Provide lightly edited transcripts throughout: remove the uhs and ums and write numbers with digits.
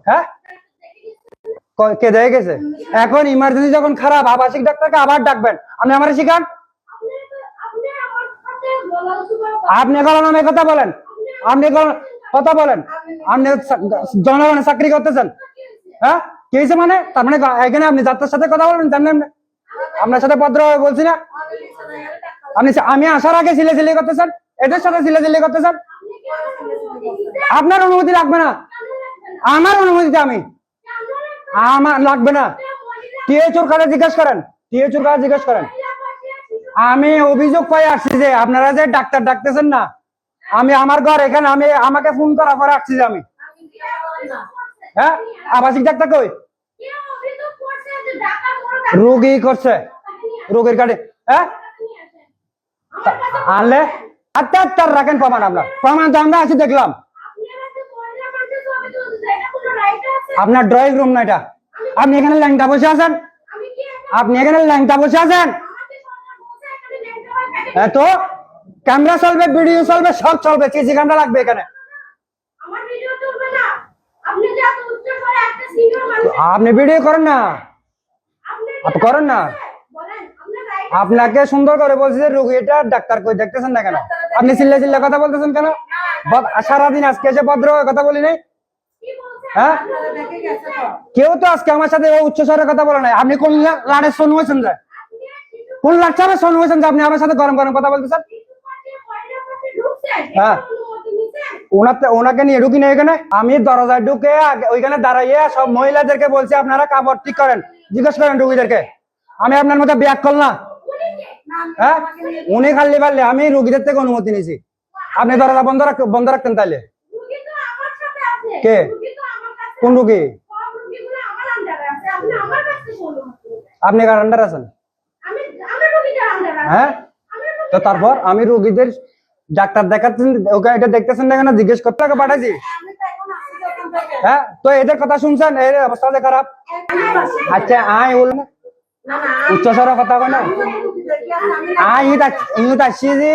হ্যাঁ কে দেখে গেছে? এখন ইমার্জেন্সি যখন খারাপ আবাসিক ডাক্তারকে আবার ডাকবেন, আপনি আমার শিখান। আপনি এখন নামে কথা বলেন, আপনি কথা বলেন, আপনি জনগণের চাকরি করতেছেন। হ্যাঁ কি হয়েছে মানে? তার মানে এখানে আপনি যাত্রার সাথে কথা বলবেন তেমনি আপনার সাথে ভদ্র বলছি না? আপনি আমি আসার আগে সিলে করতেছেন, এদের সাথে সিলে করতেছেন। আপনার অনুমতি লাগবে না, আমার অনুমতিতে আমি, আমার লাগবে না। টিএচওর কাছে জিজ্ঞেস করেন, টিএচওর কাছে জিজ্ঞেস করেন। আমি অভিযোগ পাই আসছি যে আপনারা যে ডাক্তার ডাকতেছেন না, আমি আমার ঘর এখানে, আমি আমাকে ফোন করার পরে আসছি যে আমি। হ্যাঁ আবাসিক ডাক্তার কই? রোগী করছে, রোগীর কার্ডে। হ্যাঁ আনলে আত্মার রাখেন প্রমাণ, আপনার প্রমাণ তো আমরা আছি দেখলাম। আপনার ড্রয়িং রুম না এটা, আপনি এখানে ল্যাংটা বসে আছেন, আপনি এখানে ল্যাংটা বসে আছেন। তো ক্যামেরা চলবে, ভিডিও চলবে, সব চলবে, সিসি ক্যামেরা লাগবে এখানে। আপনি ভিডিও করেন না, করেন না। আপনাকে সুন্দর করে বলছি যে রোগীটা ডাক্তার কই দেখতেছেন না কেন? আপনি চিল্লা কথা বলতেছেন কেন? সারাদিন আজকে এসে ভদ্র কথা বলি নাই। হ্যাঁ কেউ তো আজকে আমার সাথে উচ্চ স্বরে কথা বলে নাই। আপনি কোন লাড়ে শোন হয়েছেন যে, কোন লাচ্চারে শোন হয়েছেন যে আপনি আমার সাথে গরম গরম কথা বলতেছেন? হ্যাঁ ওনাকে নিয়ে ঢুকি না এখানে। আমি দরজায় ঢুকে ওইখানে দাঁড়াইয়ে সব মহিলাদেরকে বলছি আপনারা কাপড় ঠিক করেন, জিজ্ঞেস করেন রুগীদেরকে। আমি আপনার মতো ব্যাক কল না। হ্যাঁ উনি খালি পারলে, আমি রুগীদের থেকে অনুমতি নিয়েছি। আপনি দরজা বন্ধ রাখতেন তাইলে। কে কোন রুগী? আপনি কার আন্ডার আছেন? হ্যাঁ তো তারপর আমি রুগীদের ডাক্তার দেখাচ্ছেন, ওকে এটা দেখতেছেন না কেন জিজ্ঞেস করতে পাঠাইছি। হ্যাঁ তো এদের কথা শুনছেন, এর অবস্থা খারাপ। আচ্ছা আয় বল না, উচ্চস্বরে কথা কয় না। ইউত আসছি যে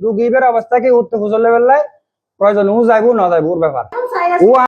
রুগীদের অবস্থা কি উঠতে ফুসলে বেলায় প্রয়োজন ও যাইবো না যাইবো ব্যাপার ও